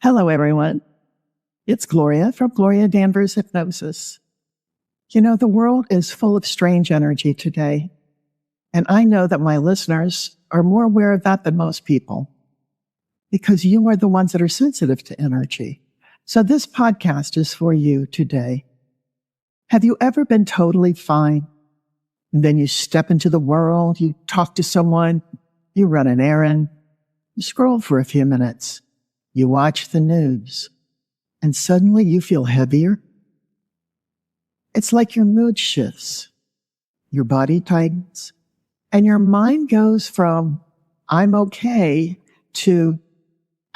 Hello, everyone. It's Gloria from Gloria Danvers Hypnosis. You know, the world is full of strange energy today, and I know that my listeners are more aware of that than most people because you are the ones that are sensitive to energy. So this podcast is for you today. Have you ever been totally fine? And then you step into the world, you talk to someone, you run an errand, you scroll for a few minutes, you watch the news, and suddenly you feel heavier? It's like your mood shifts, your body tightens, and your mind goes from, I'm okay, to,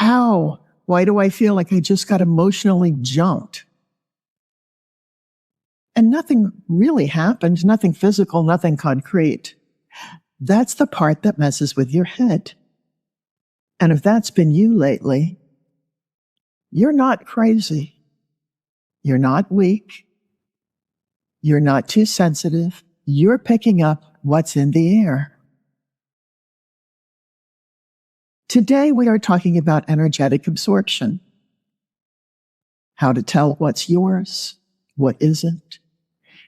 ow, why do I feel like I just got emotionally jumped? And nothing really happened, nothing physical, nothing concrete. That's the part that messes with your head. And if that's been you lately, you're not crazy. You're not weak. You're not too sensitive. You're picking up what's in the air. Today, we are talking about energetic absorption. How to tell what's yours, what isn't,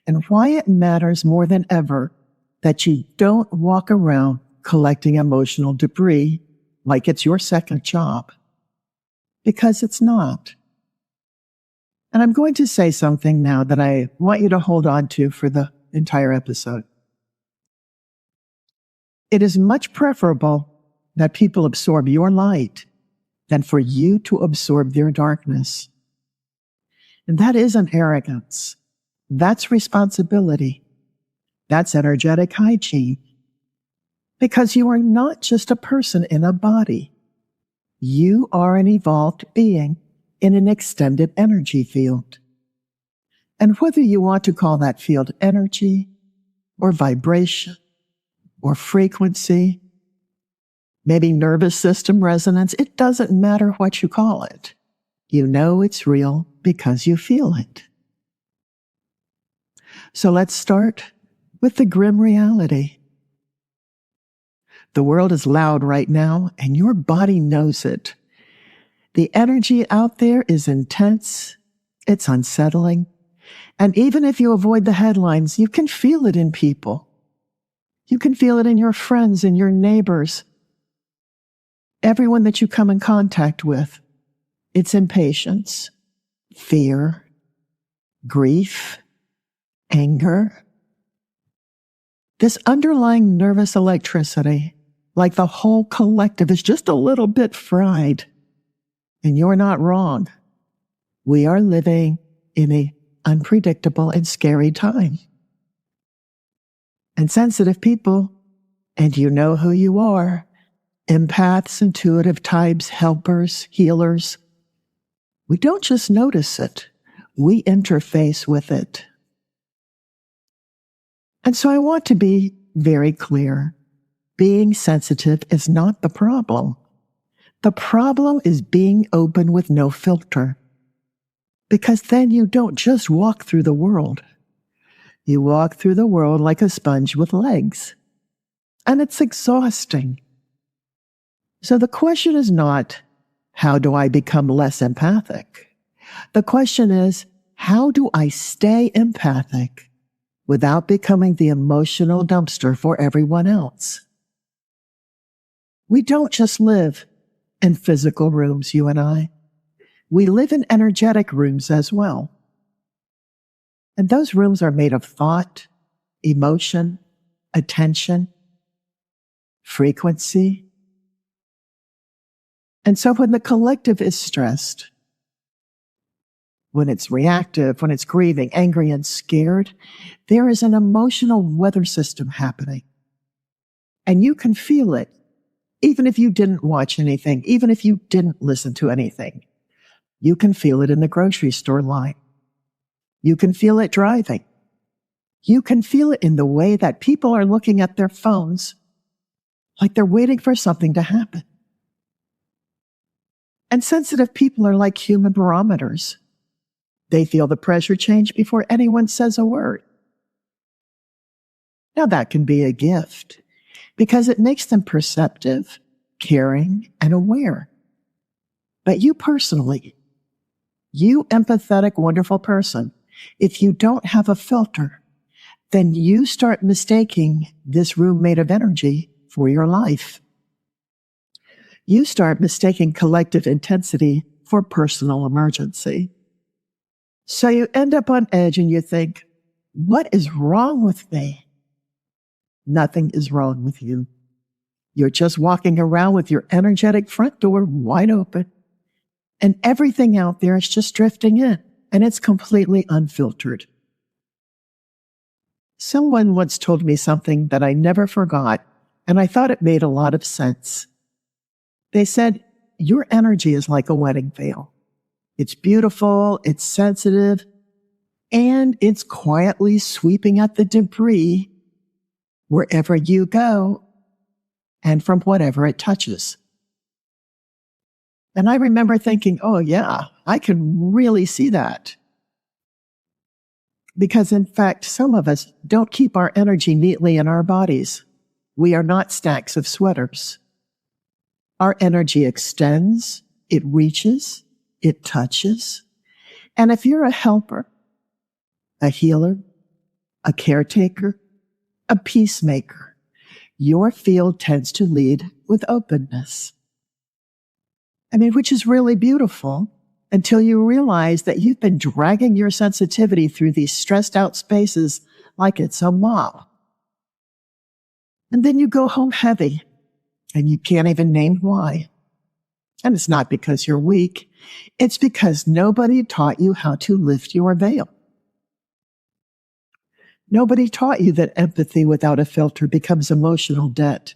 and why it matters more than ever that you don't walk around collecting emotional debris like it's your second job. Because it's not. And I'm going to say something now that I want you to hold on to for the entire episode. It is much preferable that people absorb your light than for you to absorb their darkness. And that isn't arrogance. That's responsibility. That's energetic hygiene. Because you are not just a person in a body. You are an evolved being in an extended energy field. And whether you want to call that field energy or vibration or frequency, maybe nervous system resonance, it doesn't matter what you call it. You know it's real because you feel it. So let's start with the grim reality. The world is loud right now, and your body knows it. The energy out there is intense, it's unsettling, and even if you avoid the headlines, you can feel it in people. You can feel it in your friends and your neighbors, everyone that you come in contact with. It's impatience, fear, grief, anger. This underlying nervous electricity, like the whole collective, is just a little bit fried. And you're not wrong. We are living in an unpredictable and scary time. And sensitive people, and you know who you are, empaths, intuitive types, helpers, healers, we don't just notice it, we interface with it. And so I want to be very clear. Being sensitive is not the problem. The problem is being open with no filter. Because then you don't just walk through the world. You walk through the world like a sponge with legs. And it's exhausting. So the question is not, how do I become less empathic? The question is, how do I stay empathic without becoming the emotional dumpster for everyone else? We don't just live in physical rooms, you and I. We live in energetic rooms as well. And those rooms are made of thought, emotion, attention, frequency. And so when the collective is stressed, when it's reactive, when it's grieving, angry, and scared, there is an emotional weather system happening. And you can feel it. Even if you didn't watch anything, even if you didn't listen to anything, you can feel it in the grocery store line. You can feel it driving. You can feel it in the way that people are looking at their phones like they're waiting for something to happen. And sensitive people are like human barometers. They feel the pressure change before anyone says a word. Now that can be a gift, because it makes them perceptive, caring, and aware. But you personally, you empathetic, wonderful person, if you don't have a filter, then you start mistaking this room made of energy for your life. You start mistaking collective intensity for personal emergency. So you end up on edge and you think, what is wrong with me? Nothing is wrong with you. You're just walking around with your energetic front door wide open, and everything out there is just drifting in, and it's completely unfiltered. Someone once told me something that I never forgot, and I thought it made a lot of sense. They said, your energy is like a wedding veil. It's beautiful, it's sensitive, and it's quietly sweeping at the debris wherever you go and from whatever it touches. And I remember thinking, oh yeah, I can really see that. Because in fact, some of us don't keep our energy neatly in our bodies. We are not stacks of sweaters. Our energy extends, it reaches, it touches. And if you're a helper, a healer, a caretaker, a peacemaker, your field tends to lead with openness. I mean, which is really beautiful until you realize that you've been dragging your sensitivity through these stressed out spaces like it's a mop. And then you go home heavy and you can't even name why. And it's not because you're weak. It's because nobody taught you how to lift your veil. Nobody taught you that empathy without a filter becomes emotional debt.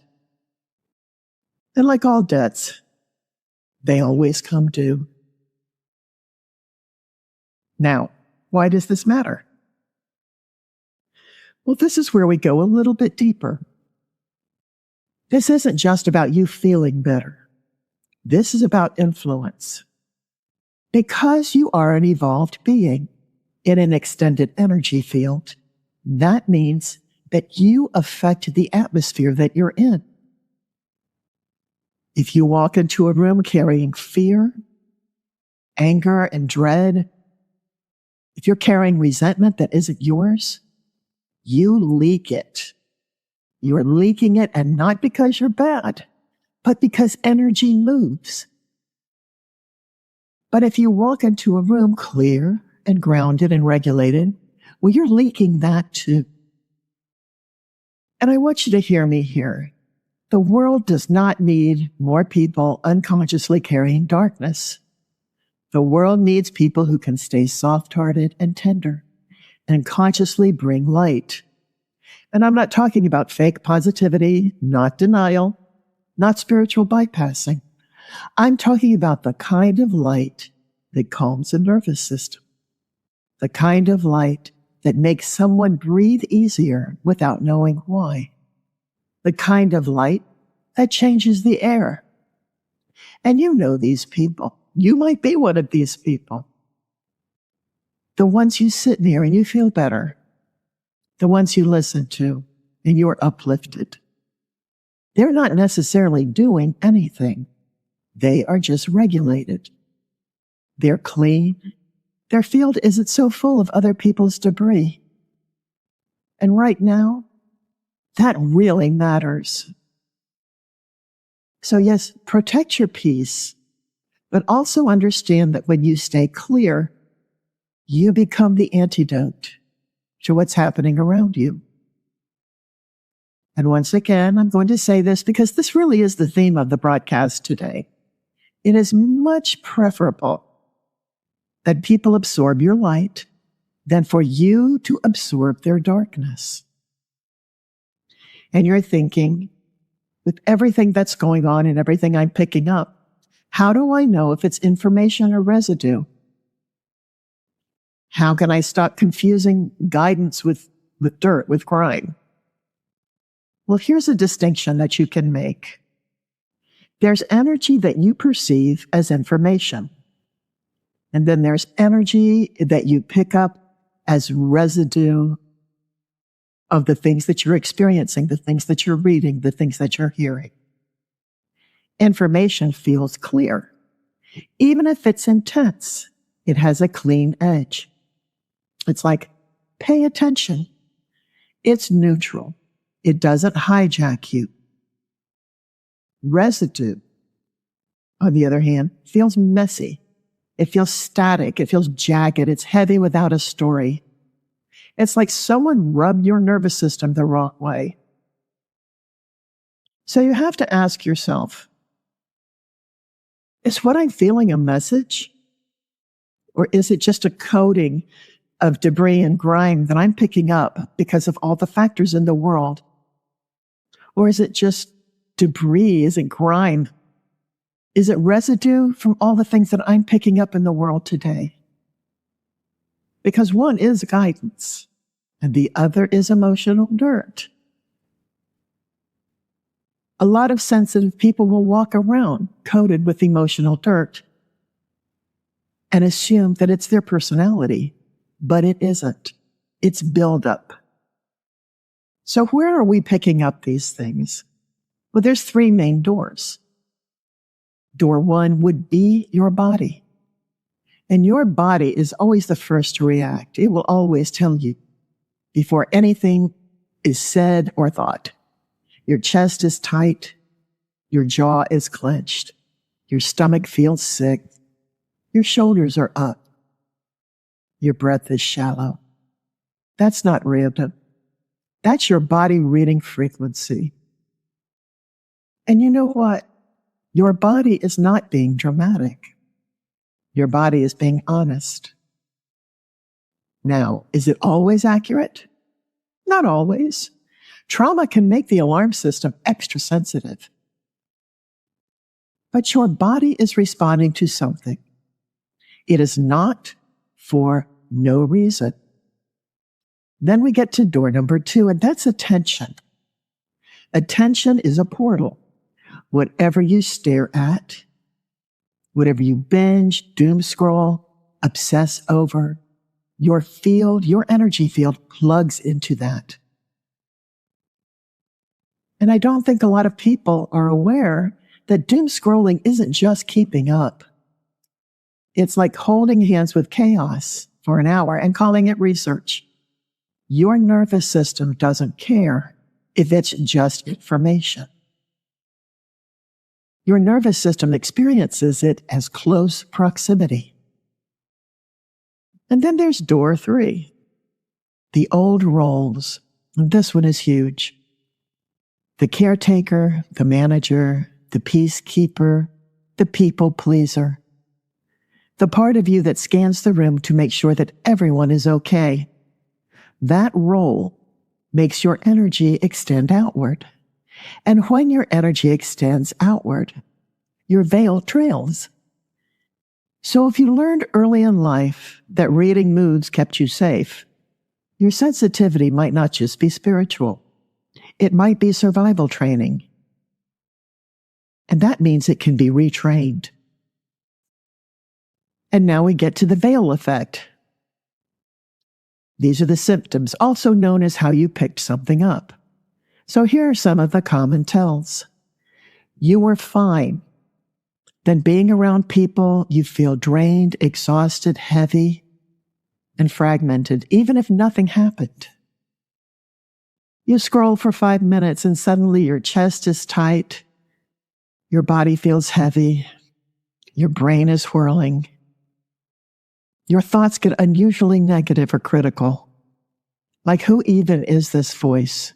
And like all debts, they always come due. Now, why does this matter? Well, this is where we go a little bit deeper. This isn't just about you feeling better. This is about influence. Because you are an evolved being in an extended energy field, that means that you affect the atmosphere that you're in. If you walk into a room carrying fear, anger, and dread, if you're carrying resentment that isn't yours, you leak it. You're leaking it, and not because you're bad, but because energy moves. But if you walk into a room clear and grounded and regulated, well, you're leaking that too. And I want you to hear me here. The world does not need more people unconsciously carrying darkness. The world needs people who can stay soft-hearted and tender and consciously bring light. And I'm not talking about fake positivity, not denial, not spiritual bypassing. I'm talking about the kind of light that calms the nervous system, the kind of light that makes someone breathe easier without knowing why, the kind of light that changes the air. And you know these people. You might be one of these people. The ones you sit near and you feel better. The ones you listen to and you're uplifted. They're not necessarily doing anything. They are just regulated. They're clean. Their field isn't so full of other people's debris. And right now, that really matters. So yes, protect your peace, but also understand that when you stay clear, you become the antidote to what's happening around you. And once again, I'm going to say this because this really is the theme of the broadcast today. It is much preferable that people absorb your light than for you to absorb their darkness. And you're thinking, with everything that's going on and everything I'm picking up, how do I know if it's information or residue? How can I stop confusing guidance with dirt, with crime? Well, here's a distinction that you can make. There's energy that you perceive as information. And then there's energy that you pick up as residue of the things that you're experiencing, the things that you're reading, the things that you're hearing. Information feels clear. Even if it's intense, it has a clean edge. It's like, pay attention. It's neutral. It doesn't hijack you. Residue, on the other hand, feels messy. It feels static. It feels jagged. It's heavy without a story. It's like someone rubbed your nervous system the wrong way. So you have to ask yourself, is what I'm feeling a message? Or is it just a coating of debris and grime that I'm picking up because of all the factors in the world? Or is it just debris? Is it grime? Is it residue from all the things that I'm picking up in the world today? Because one is guidance and the other is emotional dirt. A lot of sensitive people will walk around coated with emotional dirt and assume that it's their personality, but it isn't. It's buildup. So where are we picking up these things? Well, there's 3 main doors. Door 1 would be your body. And your body is always the first to react. It will always tell you before anything is said or thought. Your chest is tight. Your jaw is clenched. Your stomach feels sick. Your shoulders are up. Your breath is shallow. That's not random. That's your body reading frequency. And you know what? Your body is not being dramatic. Your body is being honest. Now, is it always accurate? Not always. Trauma can make the alarm system extra sensitive. But your body is responding to something. It is not for no reason. Then we get to door number 2, and that's attention. Attention is a portal. Whatever you stare at, whatever you binge, doom scroll, obsess over, your field, your energy field plugs into that. And I don't think a lot of people are aware that doom scrolling isn't just keeping up. It's like holding hands with chaos for an hour and calling it research. Your nervous system doesn't care if it's just information. Your nervous system experiences it as close proximity. And then there's door 3, the old roles. And this one is huge. The caretaker, the manager, the peacekeeper, the people pleaser. The part of you that scans the room to make sure that everyone is okay. That role makes your energy extend outward. And when your energy extends outward, your veil trails. So if you learned early in life that reading moods kept you safe, your sensitivity might not just be spiritual. It might be survival training. And that means it can be retrained. And now we get to the veil effect. These are the symptoms, also known as how you picked something up. So here are some of the common tells. You were fine. Then being around people, you feel drained, exhausted, heavy, and fragmented, even if nothing happened. You scroll for 5 minutes and suddenly your chest is tight, your body feels heavy, your brain is whirling. Your thoughts get unusually negative or critical. Like, who even is this voice?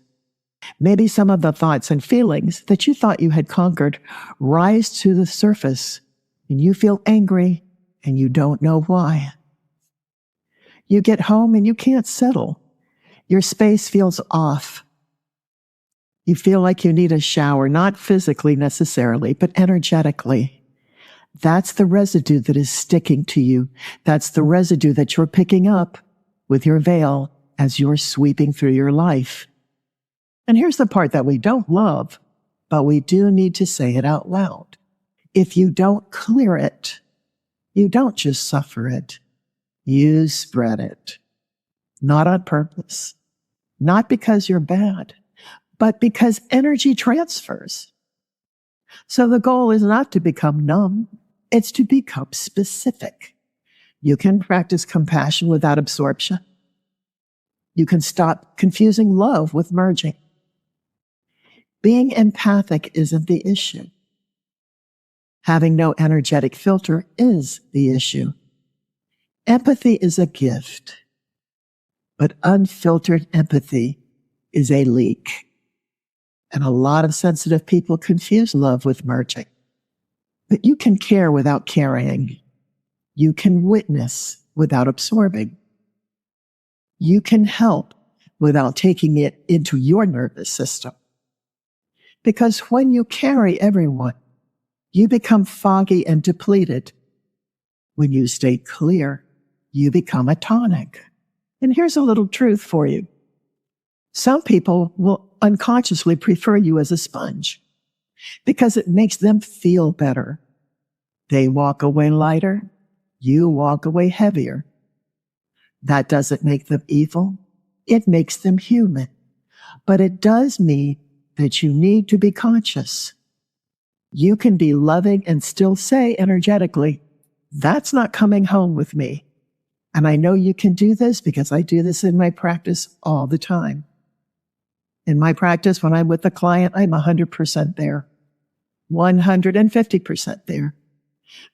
Maybe some of the thoughts and feelings that you thought you had conquered rise to the surface, and you feel angry, and you don't know why. You get home and you can't settle. Your space feels off. You feel like you need a shower, not physically necessarily, but energetically. That's the residue that is sticking to you. That's the residue that you're picking up with your veil as you're sweeping through your life. And here's the part that we don't love, but we do need to say it out loud. If you don't clear it, you don't just suffer it. You spread it. Not on purpose. Not because you're bad, but because energy transfers. So the goal is not to become numb. It's to become specific. You can practice compassion without absorption. You can stop confusing love with merging. Being empathic isn't the issue. Having no energetic filter is the issue. Empathy is a gift, but unfiltered empathy is a leak. And a lot of sensitive people confuse love with merging. But you can care without carrying. You can witness without absorbing. You can help without taking it into your nervous system. Because when you carry everyone, you become foggy and depleted. When you stay clear, you become a tonic. And here's a little truth for you. Some people will unconsciously prefer you as a sponge because it makes them feel better. They walk away lighter. You walk away heavier. That doesn't make them evil. It makes them human. But it does mean that you need to be conscious. You can be loving and still say energetically, that's not coming home with me. And I know you can do this because I do this in my practice all the time. In my practice, when I'm with a client, I'm 100% there, 150% there.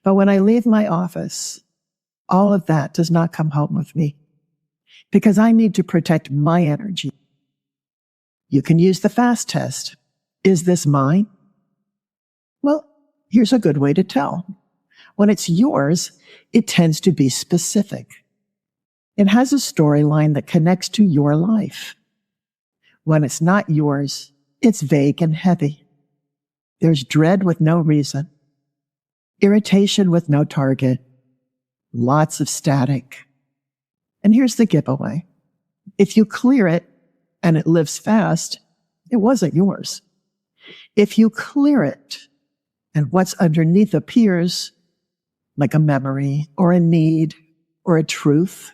But when I leave my office, all of that does not come home with me because I need to protect my energy. You can use the FAST test. Is this mine? Well, here's a good way to tell. When it's yours, it tends to be specific. It has a storyline that connects to your life. When it's not yours, it's vague and heavy. There's dread with no reason, irritation with no target, lots of static. And here's the giveaway. If you clear it and it lives fast, it wasn't yours. If you clear it and what's underneath appears, like a memory or a need or a truth,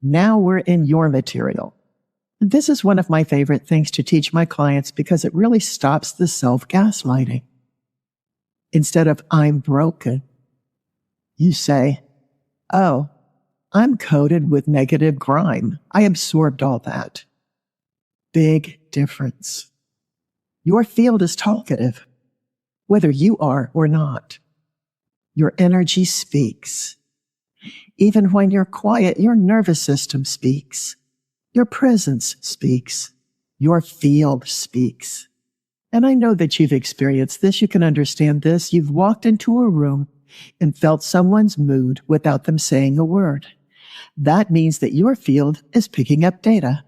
now we're in your material. This is one of my favorite things to teach my clients because it really stops the self-gaslighting. Instead of, I'm broken, you say, oh, I'm coated with negative grime. I absorbed all that. Big difference. Your field is talkative, whether you are or not. Your energy speaks. Even when you're quiet, your nervous system speaks. Your presence speaks. Your field speaks. And I know that you've experienced this. You can understand this. You've walked into a room and felt someone's mood without them saying a word. That means that your field is picking up data.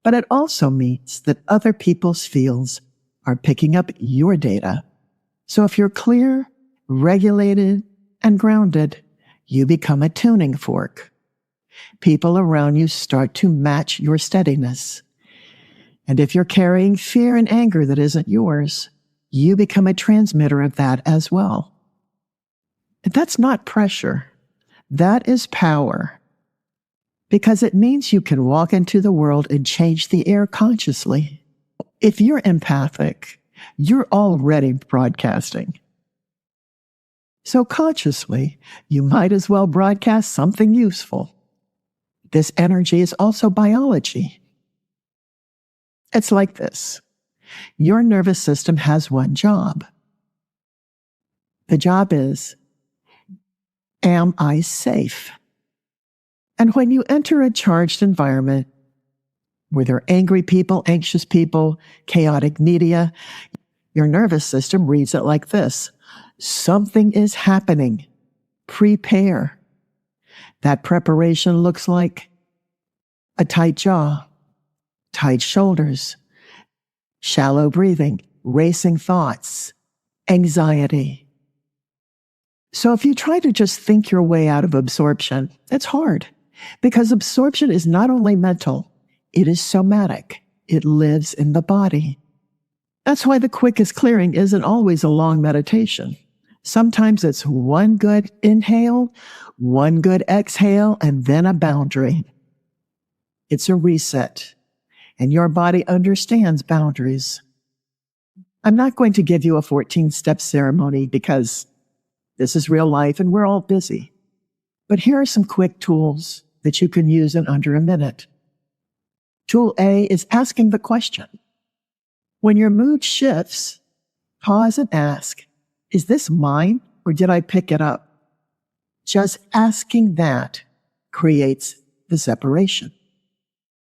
But it also means that other people's fields are picking up your data. So if you're clear, regulated, and grounded, you become a tuning fork. People around you start to match your steadiness. And if you're carrying fear and anger that isn't yours, you become a transmitter of that as well. And that's not pressure. That is power. Because it means you can walk into the world and change the air consciously. If you're empathic, you're already broadcasting. So consciously, you might as well broadcast something useful. This energy is also biology. It's like this. Your nervous system has one job. The job is, am I safe? And when you enter a charged environment where there are angry people, anxious people, chaotic media, your nervous system reads it like this. Something is happening. Prepare. That preparation looks like a tight jaw, tight shoulders, shallow breathing, racing thoughts, anxiety. So if you try to just think your way out of absorption, it's hard because absorption is not only mental, it is somatic. It lives in the body. That's why the quickest clearing isn't always a long meditation. Sometimes it's one good inhale, one good exhale, and then a boundary. It's a reset, and your body understands boundaries. I'm not going to give you a 14-step ceremony because This is real life and we're all busy. But here are some quick tools that you can use in under a minute. Tool A is asking the question. When your mood shifts, pause and ask, is this mine or did I pick it up? Just asking that creates the separation.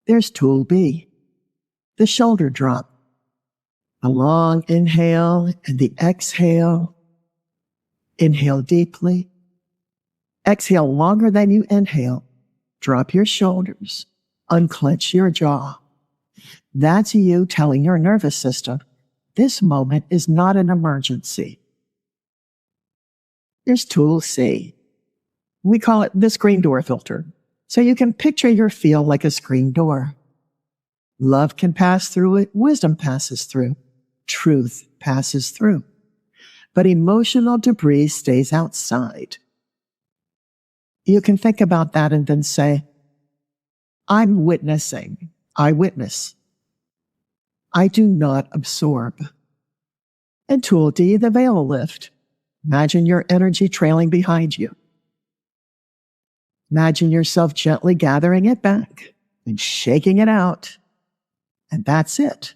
There's tool B, the shoulder drop. A long inhale and the exhale. Inhale deeply. Exhale longer than you inhale. Drop your shoulders. Unclench your jaw. That's you telling your nervous system, this moment is not an emergency. Here's tool C. We call it the screen door filter. So you can picture your field like a screen door. Love can pass through it. Wisdom passes through. Truth passes through. But emotional debris stays outside. You can think about that and then say, I'm witnessing. I witness. I do not absorb. And tool D, the veil lift. Imagine your energy trailing behind you. Imagine yourself gently gathering it back and shaking it out. And that's it.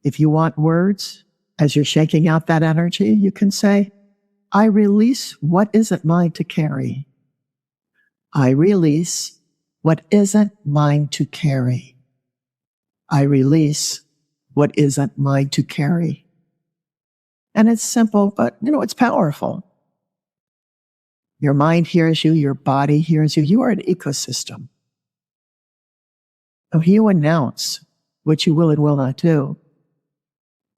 If you want words, as you're shaking out that energy, you can say, I release what isn't mine to carry. I release what isn't mine to carry. I release what isn't mine to carry. And it's simple, but it's powerful. Your mind hears you, your body hears you. You are an ecosystem. If you announce what you will and will not do,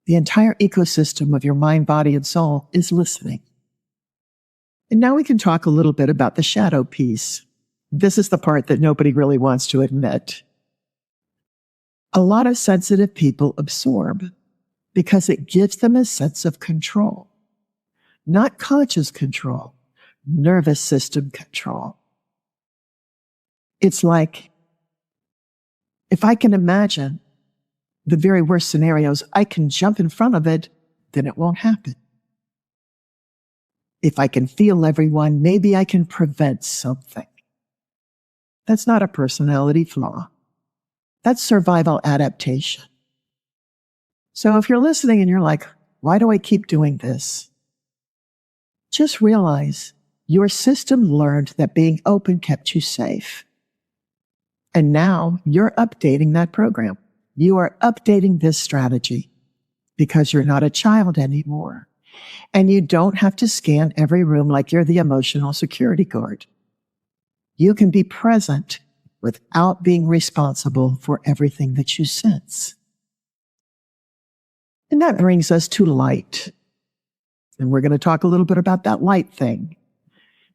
the entire ecosystem of your mind, body, and soul is listening. And now we can talk a little bit about the shadow piece. This is the part that nobody really wants to admit. A lot of sensitive people absorb because it gives them a sense of control. Not conscious control, nervous system control. It's like, if I can imagine the very worst scenarios, I can jump in front of it, then it won't happen. If I can feel everyone, maybe I can prevent something. That's not a personality flaw. That's survival adaptation. So if you're listening and you're like, why do I keep doing this? Just realize your system learned that being open kept you safe. And now you're updating that program. You are updating this strategy because you're not a child anymore. And you don't have to scan every room like you're the emotional security guard. You can be present without being responsible for everything that you sense. And that brings us to light. And we're going to talk a little bit about that light thing.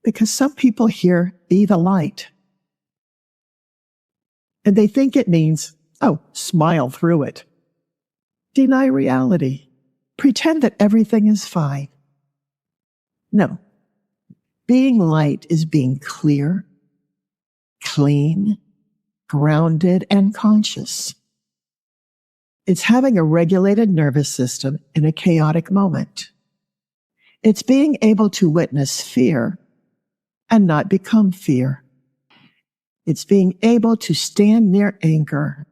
Because some people hear, be the light. And they think it means, smile through it. Deny reality. Pretend that everything is fine. No. Being light is being clear, clean, grounded, and conscious. It's having a regulated nervous system in a chaotic moment. It's being able to witness fear and not become fear. It's being able to stand near anger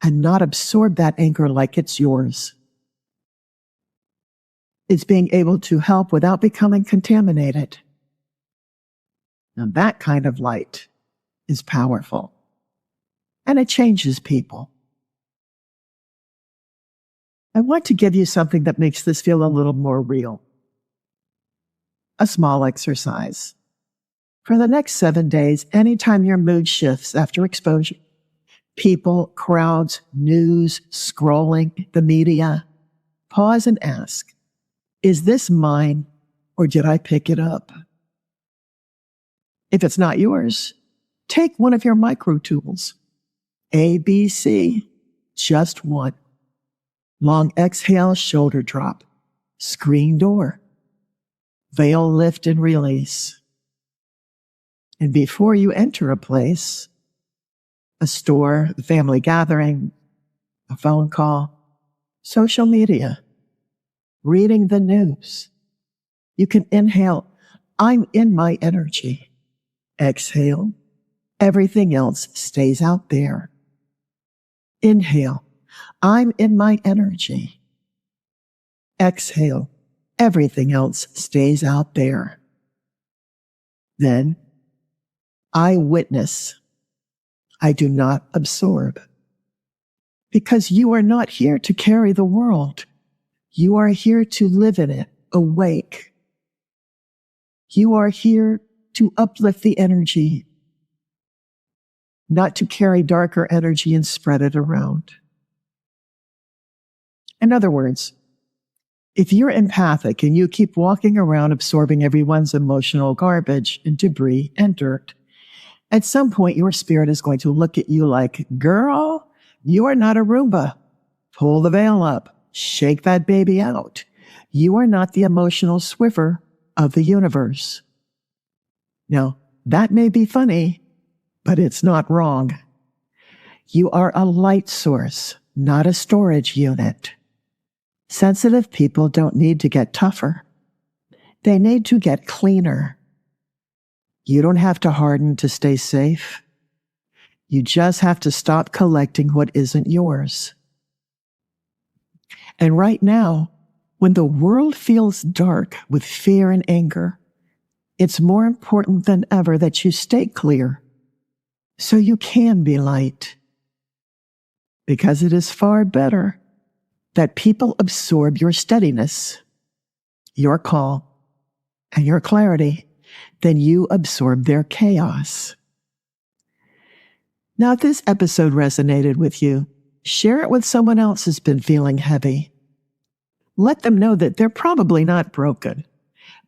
and not absorb that anger like it's yours. It's being able to help without becoming contaminated. Now that kind of light is powerful, and it changes people. I want to give you something that makes this feel a little more real. A small exercise. For the next 7 days, anytime your mood shifts after exposure, people, crowds, news, scrolling, the media, pause and ask, is this mine or did I pick it up? If it's not yours, take one of your micro tools. A, B, C, just one. Long exhale, shoulder drop. Screen door. Veil lift and release. And before you enter a place, a store, a family gathering, a phone call, social media, reading the news, You can inhale, I'm in my energy. Exhale, everything else stays out there. Inhale, I'm in my energy. Exhale, everything else stays out there. Then, I witness. I do not absorb. Because you are not here to carry the world. You are here to live in it, awake. You are here to uplift the energy, not to carry darker energy and spread it around. In other words, if you're empathic and you keep walking around absorbing everyone's emotional garbage and debris and dirt, at some point your spirit is going to look at you like, girl, you are not a Roomba. Pull the veil up. Shake that baby out. You are not the emotional Swiffer of the universe. Now, that may be funny, but it's not wrong. You are a light source, not a storage unit. Sensitive people don't need to get tougher. They need to get cleaner. You don't have to harden to stay safe. You just have to stop collecting what isn't yours. And right now, when the world feels dark with fear and anger, it's more important than ever that you stay clear so you can be light. Because it is far better that people absorb your steadiness, your call, and your clarity than you absorb their chaos. Now, if this episode resonated with you, share it with someone else who's been feeling heavy. Let them know that they're probably not broken.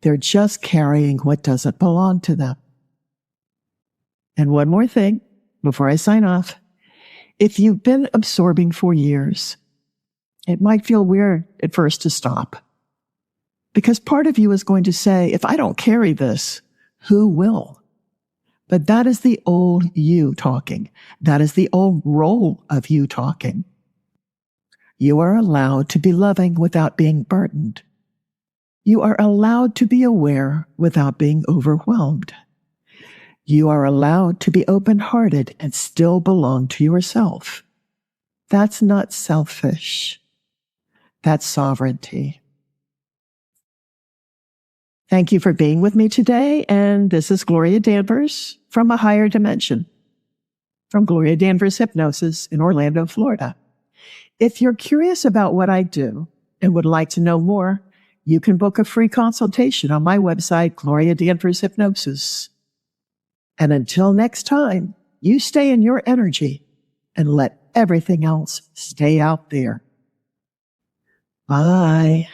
They're just carrying what doesn't belong to them. And one more thing before I sign off. If you've been absorbing for years, it might feel weird at first to stop. Because part of you is going to say, if I don't carry this, who will? But that is the old you talking. That is the old role of you talking. You are allowed to be loving without being burdened. You are allowed to be aware without being overwhelmed. You are allowed to be open-hearted and still belong to yourself. That's not selfish. That's sovereignty. Thank you for being with me today, and this is Gloria Danvers from a higher dimension, from Gloria Danvers Hypnosis in Orlando, Florida. If you're curious about what I do and would like to know more, you can book a free consultation on my website, Gloria Danvers Hypnosis. And until next time, you stay in your energy and let everything else stay out there. Bye.